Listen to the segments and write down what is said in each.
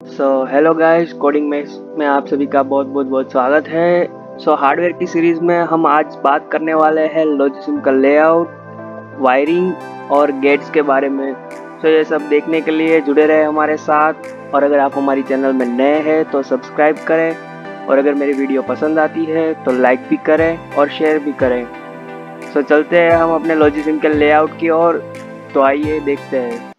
Hello guys, coding में आप सभी का बहुत बहुत बहुत स्वागत है। हार्डवेयर की सीरीज में हम आज बात करने वाले हैं लॉजिसिम का लेआउट, वायरिंग और गेट्स के बारे में। ये सब देखने के लिए जुड़े रहे हमारे साथ। और अगर आप हमारी चैनल में नए हैं तो सब्सक्राइब करें, और अगर मेरी वीडियो पसंद आती है तो लाइक भी करें और शेयर भी करें। चलते हैं हम अपने लॉजिसिम के लेआउट की ओर। तो आइए देखते हैं।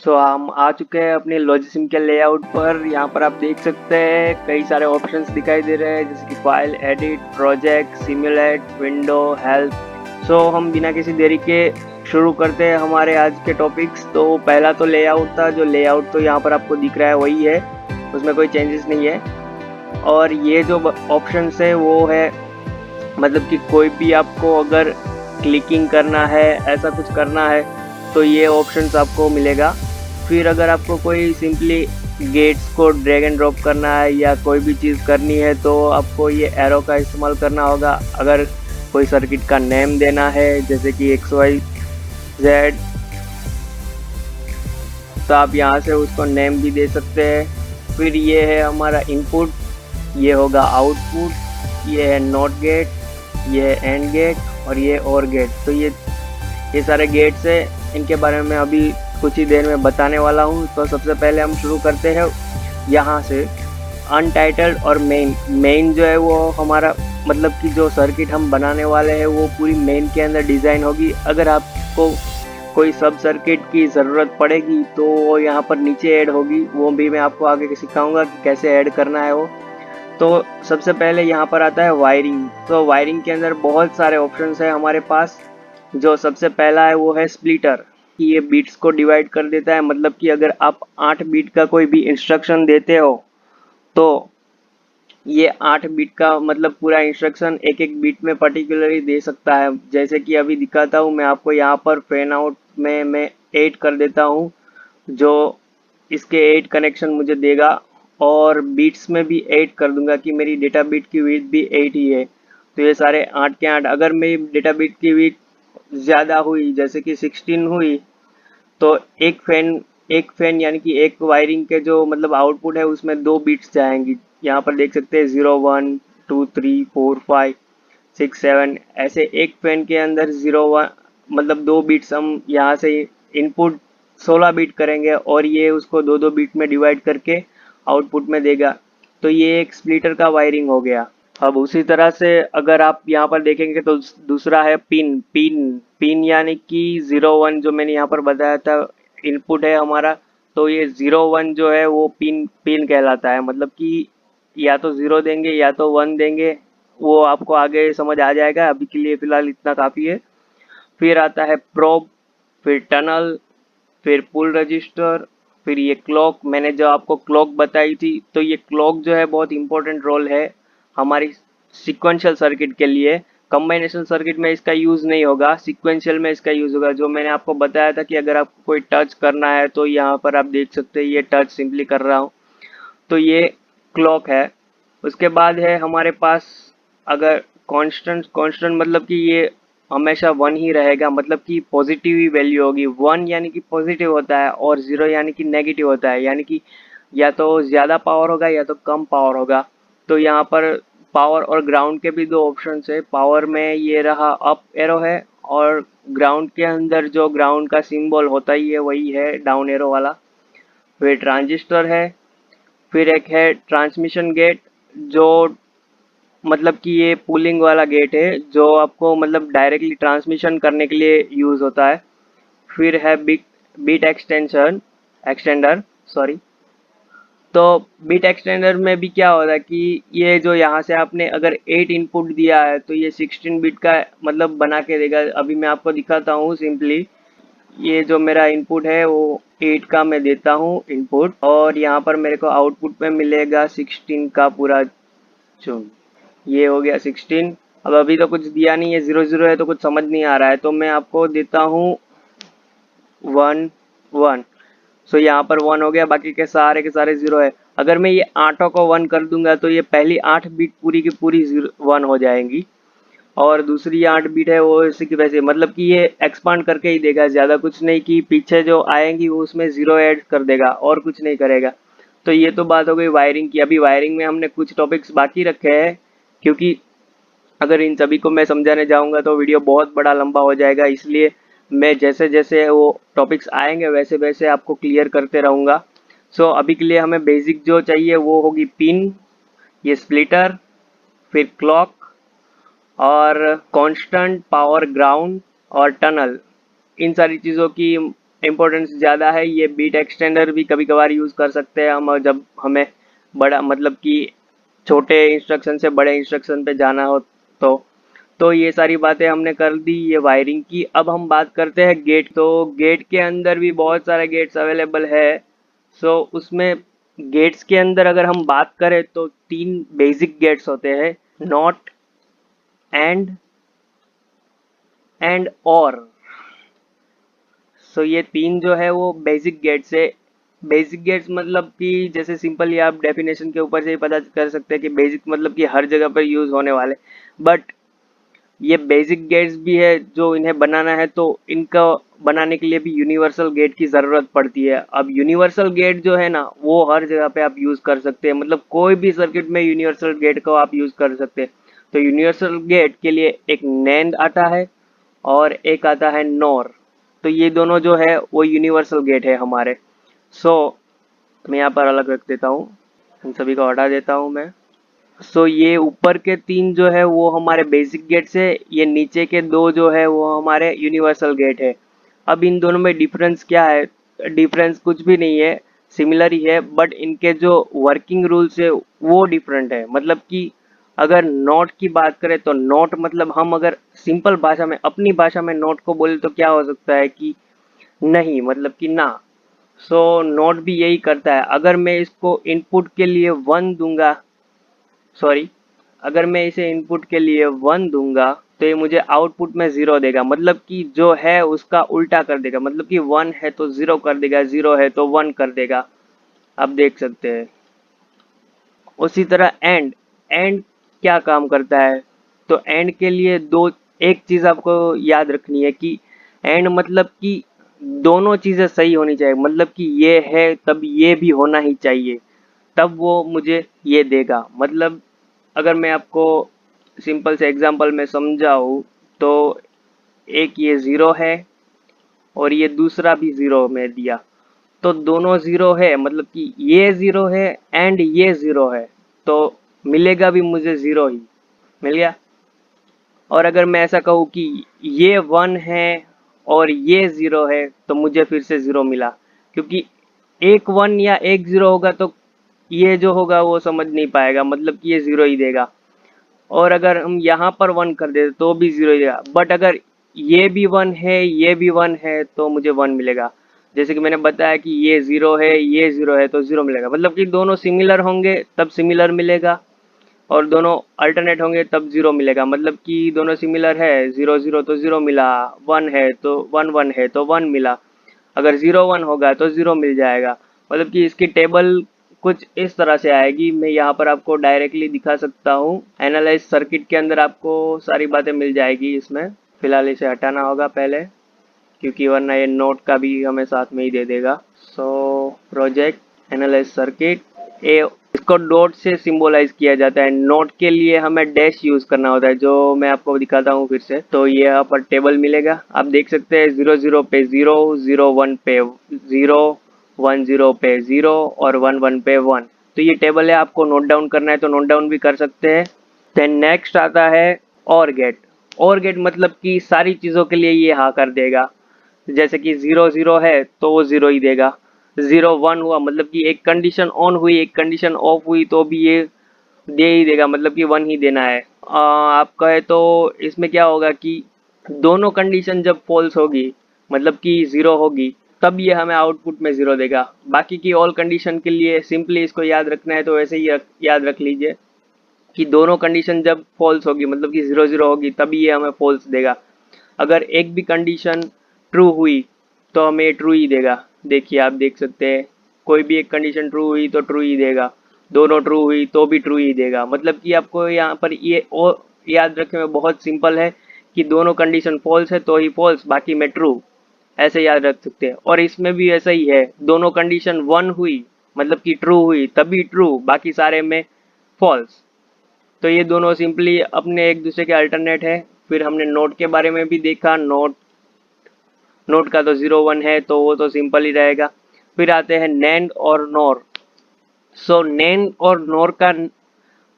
हम आ चुके हैं अपने लॉजिसिम के लेआउट पर। यहाँ पर आप देख सकते हैं कई सारे ऑप्शंस दिखाई दे रहे हैं, जैसे कि file, edit, project, simulate, window, help. हम बिना किसी देरी के शुरू करते हैं हमारे आज के टॉपिक्स। तो पहला तो लेआउट था। जो लेआउट तो यहाँ पर आपको दिख रहा है वही है, उसमें कोई चेंजेस नहीं है। और ये जो ऑप्शंस है वो है, मतलब कि कोई भी आपको अगर क्लिकिंग करना है, ऐसा कुछ करना है तो ये ऑप्शंस आपको मिलेगा। फिर अगर आपको कोई सिंपली गेट्स को ड्रैग एंड ड्रॉप करना है या कोई भी चीज़ करनी है तो आपको ये एरो का इस्तेमाल करना होगा। अगर कोई सर्किट का नेम देना है जैसे कि XYZ, तो आप यहाँ से उसको नेम भी दे सकते हैं। फिर ये है हमारा इनपुट, ये होगा आउटपुट, ये है नॉट गेट, ये है एंड गेट और ये और गेट। तो ये सारे गेट्स है, इनके बारे में अभी कुछ ही देर में बताने वाला हूँ। तो सबसे पहले हम शुरू करते हैं यहाँ से, अनटाइटल्ड और मेन जो है वो हमारा, मतलब कि जो सर्किट हम बनाने वाले हैं वो पूरी मेन के अंदर डिज़ाइन होगी। अगर आपको कोई सब सर्किट की ज़रूरत पड़ेगी तो वो यहाँ पर नीचे ऐड होगी, वो भी मैं आपको आगे सिखाऊंगा कि कैसे ऐड करना है वो। तो सबसे पहले यहाँ पर आता है वायरिंग। तो वायरिंग के अंदर बहुत सारे ऑप्शंस है हमारे पास। जो सबसे पहला है वो है स्प्लिटर, कि ये बीट्स को डिवाइड कर देता है। मतलब कि अगर आप 8 बीट का कोई भी इंस्ट्रक्शन देते हो तो ये 8 बीट का मतलब पूरा इंस्ट्रक्शन एक एक बीट में पर्टिकुलरली दे सकता है। जैसे कि अभी दिखाता हूँ मैं आपको, यहाँ पर फैन आउट में मैं 8 कर देता हूँ, जो इसके 8 कनेक्शन मुझे देगा। और बीट्स में भी 8 कर दूंगा कि मेरी डेटा बीट की विड्थ भी 8 ही है। तो ये सारे 8 के 8। अगर मेरी डेटा बीट की विड्थ ज़्यादा हुई, जैसे कि 16 हुई, तो एक फैन यानी कि एक वायरिंग के जो मतलब आउटपुट है उसमें 2 बिट्स जाएंगी। यहाँ पर देख सकते हैं 0 1 2 3 4 5 6 7, ऐसे एक फैन के अंदर 0 1 मतलब 2 बिट्स हम यहाँ से इनपुट 16 बिट करेंगे और ये उसको दो दो बिट में डिवाइड करके आउटपुट में देगा। तो ये एक स्प्लिटर का वायरिंग हो गया। अब उसी तरह से अगर आप यहाँ पर देखेंगे तो दूसरा है पिन पिन पिन यानी कि 0 1 जो मैंने यहाँ पर बताया था इनपुट है हमारा। तो ये 0 1 जो है वो पिन पिन कहलाता है। मतलब कि या तो 0 देंगे या तो 1 देंगे, वो आपको आगे समझ आ जाएगा। अभी के लिए फिलहाल इतना काफ़ी है। फिर आता है प्रोब, फिर टनल, फिर पुल रजिस्टर, फिर ये क्लॉक। मैंने जो आपको क्लॉक बताई थी, तो ये क्लॉक जो है बहुत इंपॉर्टेंट रोल है हमारी सिक्वेंशियल सर्किट के लिए। कम्बाइनेशन सर्किट में इसका यूज़ नहीं होगा, सिक्वेंशियल में इसका यूज़ होगा। जो मैंने आपको बताया था कि अगर आपको कोई टच करना है तो यहाँ पर आप देख सकते हैं ये टच सिंपली कर रहा हूँ, तो ये क्लॉक है। उसके बाद है हमारे पास, अगर कांस्टेंट कांस्टेंट मतलब कि ये हमेशा 1 ही रहेगा, मतलब कि पॉजिटिव ही वैल्यू होगी। 1 यानी कि पॉजिटिव होता है और 0 यानी कि नेगेटिव होता है, यानी कि या तो ज़्यादा पावर होगा या तो कम पावर होगा। तो यहाँ पर पावर और ग्राउंड के भी दो ऑप्शन है। पावर में ये रहा अप एरो है, और ग्राउंड के अंदर जो ग्राउंड का सिंबल होता ही है वही है डाउन एरो वाला। फिर ट्रांजिस्टर है, फिर एक है ट्रांसमिशन गेट, जो मतलब कि ये पुलिंग वाला गेट है जो आपको मतलब डायरेक्टली ट्रांसमिशन करने के लिए यूज़ होता है। फिर है बिट बिट एक्सटेंडर, सॉरी। तो बिट एक्सटेंडर में भी क्या होता है कि ये जो यहाँ से आपने अगर 8 इनपुट दिया है तो ये 16 बिट का मतलब बना के देगा। अभी मैं आपको दिखाता हूँ सिंपली। ये जो मेरा इनपुट है वो 8 का मैं देता हूँ इनपुट, और यहाँ पर मेरे को आउटपुट में मिलेगा 16 का पूरा चुन। ये हो गया 16। अब अभी तो कुछ दिया नहीं है, 0 0 है तो कुछ समझ नहीं आ रहा है, तो मैं आपको देता हूँ 1 1। यहाँ पर 1 हो गया, बाकी के सारे 0 है। अगर मैं ये 8 को 1 कर दूंगा तो ये पहली 8 बीट पूरी की पूरी 1 हो जाएंगी, और दूसरी 8 बीट है वो इसी की वैसे, मतलब कि ये एक्सपांड करके ही देगा, ज़्यादा कुछ नहीं कि पीछे जो आएंगी वो उसमें 0 ऐड कर देगा और कुछ नहीं करेगा। तो ये तो बात हो गई वायरिंग की। अभी वायरिंग में हमने कुछ टॉपिक्स बाकी रखे हैं, क्योंकि अगर इन सभी को मैं समझाने जाऊंगा तो वीडियो बहुत बड़ा लंबा हो जाएगा, इसलिए मैं जैसे जैसे वो टॉपिक्स आएंगे वैसे वैसे आपको क्लियर करते रहूँगा। सो अभी के लिए हमें बेसिक जो चाहिए वो होगी पिन, ये स्प्लिटर, फिर क्लॉक, और कांस्टेंट पावर ग्राउंड और टनल। इन सारी चीज़ों की इम्पोर्टेंस ज़्यादा है। ये बीट एक्सटेंडर भी कभी कभार यूज़ कर सकते हैं हम, जब हमें बड़ा मतलब कि छोटे इंस्ट्रक्शन से बड़े इंस्ट्रक्शन पे जाना हो तो ये सारी बातें हमने कर दी ये वायरिंग की। अब हम बात करते हैं गेट। तो गेट के अंदर भी बहुत सारे गेट्स अवेलेबल है। सो उसमें गेट्स के अंदर अगर हम बात करें तो 3 बेसिक गेट्स होते हैं, नॉट, एंड और। सो ये 3 जो है वो बेसिक गेट्स है। बेसिक गेट्स मतलब कि जैसे सिंपली आप डेफिनेशन के ऊपर से ही पता कर सकते हैं कि बेसिक मतलब कि हर जगह पर यूज होने वाले, बट ये बेसिक गेट्स भी है जो इन्हें बनाना है तो इनका बनाने के लिए भी यूनिवर्सल गेट की ज़रूरत पड़ती है। अब यूनिवर्सल गेट जो है ना वो हर जगह पे आप यूज़ कर सकते हैं, मतलब कोई भी सर्किट में यूनिवर्सल गेट को आप यूज़ कर सकते हैं। तो यूनिवर्सल गेट के लिए एक नैंड आता है और एक आता है नॉर। तो ये दोनों जो है वो यूनिवर्सल गेट है हमारे। सो मैं यहाँ पर अलग रख देता हूँ, इन सभी को हटा देता हूँ मैं। सो ये ऊपर के 3 जो है वो हमारे बेसिक गेट्स है, ये नीचे के 2 जो है वो हमारे यूनिवर्सल गेट है। अब इन दोनों में डिफरेंस क्या है? डिफरेंस कुछ भी नहीं है, सिमिलर ही है, बट इनके जो वर्किंग रूल्स है वो डिफरेंट है। मतलब कि अगर नॉट की बात करें तो नॉट मतलब हम अगर सिंपल भाषा में अपनी भाषा में नॉट को बोले तो क्या हो सकता है कि नहीं, मतलब कि ना। सो नॉट भी यही करता है। अगर मैं इसको इनपुट के लिए 1 दूंगा, सॉरी, अगर मैं इसे इनपुट के लिए 1 दूंगा तो ये मुझे आउटपुट में 0 देगा, मतलब कि जो है उसका उल्टा कर देगा। मतलब कि 1 है तो 0 कर देगा, 0 है तो 1 कर देगा। आप देख सकते हैं। उसी तरह एंड, एंड क्या काम करता है? तो एंड के लिए दो, एक चीज आपको याद रखनी है कि एंड मतलब कि दोनों चीजें सही होनी चाहिए, मतलब कि ये है तब ये भी होना ही चाहिए, तब वो मुझे ये देगा। मतलब अगर मैं आपको सिंपल से एग्जांपल में समझाऊँ तो एक ये 0 है और ये दूसरा भी 0 में दिया, तो दोनों 0 है, मतलब कि ये 0 है एंड ये 0 है, तो मिलेगा भी मुझे 0 ही मिल गया। और अगर मैं ऐसा कहूँ कि ये 1 है और ये 0 है तो मुझे फिर से 0 मिला, क्योंकि एक 1 या एक 0 होगा तो ये जो होगा वो समझ नहीं पाएगा, मतलब कि ये 0 ही देगा। और अगर हम यहाँ पर 1 कर देते तो भी 0 ही देगा, बट अगर ये भी 1 है ये भी 1 है तो मुझे 1 मिलेगा। जैसे कि मैंने बताया कि ये 0 है ये 0 है तो 0 मिलेगा, मतलब कि दोनों सिमिलर होंगे तब सिमिलर मिलेगा, और दोनों अल्टरनेट होंगे तब 0 मिलेगा। मतलब कि दोनों सिमिलर है, 0 0 तो 0 मिला, 1 है तो 1 1 है तो 1 मिला, अगर 0 1 होगा तो 0 मिल जाएगा। मतलब कि इसकी टेबल कुछ इस तरह से आएगी। मैं यहाँ पर आपको डायरेक्टली दिखा सकता हूँ, एनालाइज सर्किट के अंदर आपको सारी बातें मिल जाएगी इसमें। फिलहाल इसे हटाना होगा पहले, क्योंकि वरना ये नोट का भी हमें साथ में ही दे देगा। सो प्रोजेक्ट एनालाइज सर्किट, ए इसको डॉट से सिंबलाइज किया जाता है, नोट के लिए हमें डैश यूज करना होता है, जो मैं आपको दिखाता हूँ फिर से। तो ये यहाँ पर टेबल मिलेगा, आप देख सकते हैं 0 0 पे 0, 0 1 पे 0, 1 0 पे 0 और 1 1 पे 1। तो ये टेबल है, आपको नोट डाउन करना है तो नोट डाउन भी कर सकते हैं। देन नेक्स्ट आता है और गेट। और गेट मतलब कि सारी चीज़ों के लिए ये हाँ कर देगा। जैसे कि 0 0 है तो वो 0 ही देगा, 0 1 हुआ मतलब कि एक कंडीशन ऑन हुई एक कंडीशन ऑफ हुई तो भी ये दे ही देगा, मतलब कि 1 ही देना है। आप कहे तो इसमें क्या होगा कि दोनों कंडीशन जब फॉल्स होगी, मतलब कि 0 होगी, तब ये हमें आउटपुट में 0 देगा। बाकी की ऑल कंडीशन के लिए सिंपली इसको याद रखना है तो वैसे ही याद रख लीजिए कि दोनों कंडीशन जब फॉल्स होगी, मतलब कि 0 0 होगी, तभी ये हमें फॉल्स देगा। अगर एक भी कंडीशन ट्रू हुई तो हमें ट्रू ही देगा। देखिए आप देख सकते हैं कोई भी एक कंडीशन ट्रू हुई तो ट्रू ही देगा, दोनों ट्रू हुई तो भी ट्रू ही देगा। मतलब कि आपको यहाँ पर ये और याद रखने में बहुत सिंपल है कि दोनों कंडीशन फॉल्स है तो ही फॉल्स, बाकी में ट्रू, ऐसे याद रख सकते हैं। और इसमें भी ऐसा ही है, दोनों कंडीशन वन हुई मतलब कि ट्रू हुई तभी ट्रू, बाकी सारे में फॉल्स। तो ये दोनों सिंपली अपने एक दूसरे के अल्टरनेट है। फिर हमने नोट के बारे में भी देखा, नोट नोट का तो 0 1 है तो वो तो सिंपल ही रहेगा। फिर आते हैं नैंड और नॉर। सो नैंड और नॉर का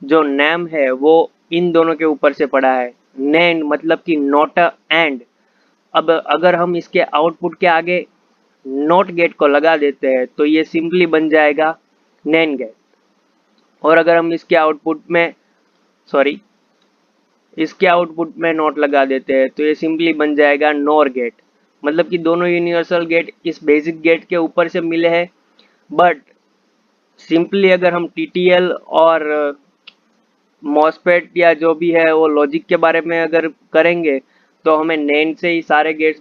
जो नेम है वो इन दोनों के ऊपर से पड़ा है। नैंड मतलब कि नॉट अ एंड। अब अगर हम इसके आउटपुट के आगे नॉट गेट को लगा देते हैं तो ये सिंपली बन जाएगा नैंड गेट। और अगर हम इसके आउटपुट में नॉट लगा देते हैं तो ये सिंपली बन जाएगा नॉर गेट। मतलब कि दोनों यूनिवर्सल गेट इस बेसिक गेट के ऊपर से मिले हैं। बट सिंपली अगर हम टीटीएल और मॉसफेट या जो भी है वो लॉजिक के बारे में अगर करेंगे तो हमें नैंड से ही सारे गेट्स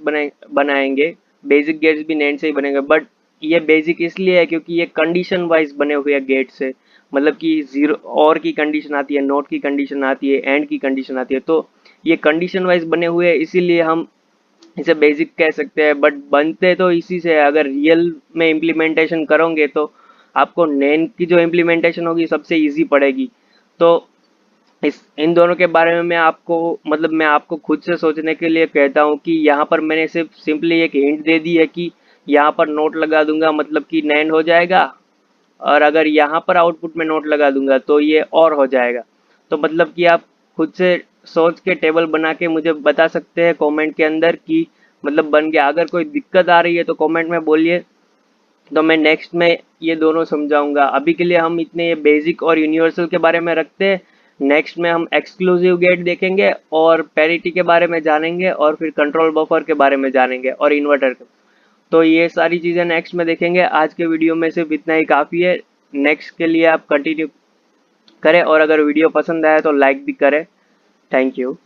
बनाएंगे, बेसिक गेट्स भी नैंड से ही बनेंगे। बट ये बेसिक इसलिए है क्योंकि ये कंडीशन वाइज बने हुए हैं गेट से। मतलब कि जीरो और की कंडीशन आती है, नॉट की कंडीशन आती है, एंड की कंडीशन आती है, तो ये कंडीशन वाइज बने हुए हैं, इसीलिए हम इसे बेसिक कह सकते हैं। बट बनते तो इसी से है। अगर रियल में इम्प्लीमेंटेशन करोगे तो आपको नैंड की जो इम्प्लीमेंटेशन होगी सबसे ईजी पड़ेगी। तो इस इन दोनों के बारे में मैं आपको खुद से सोचने के लिए कहता हूँ कि यहाँ पर मैंने सिर्फ सिंपली एक हिंट दे दी है कि यहाँ पर नोट लगा दूंगा मतलब कि नैंड हो जाएगा, और अगर यहाँ पर आउटपुट में नोट लगा दूंगा तो ये और हो जाएगा। तो मतलब कि आप खुद से सोच के टेबल बना के मुझे बता सकते हैं कमेंट के अंदर कि मतलब बन गया। अगर कोई दिक्कत आ रही है तो कमेंट में बोलिए, तो मैं नेक्स्ट में ये दोनों समझाऊंगा। अभी के लिए हम इतने ये बेसिक और यूनिवर्सल के बारे में रखते हैं। नेक्स्ट में हम एक्सक्लूसिव गेट देखेंगे और पैरिटी के बारे में जानेंगे और फिर कंट्रोल बफर के बारे में जानेंगे और इन्वर्टर के। तो ये सारी चीज़ें नेक्स्ट में देखेंगे। आज के वीडियो में सिर्फ इतना ही काफ़ी है। नेक्स्ट के लिए आप कंटिन्यू करें और अगर वीडियो पसंद आया तो लाइक भी करें। Thank you.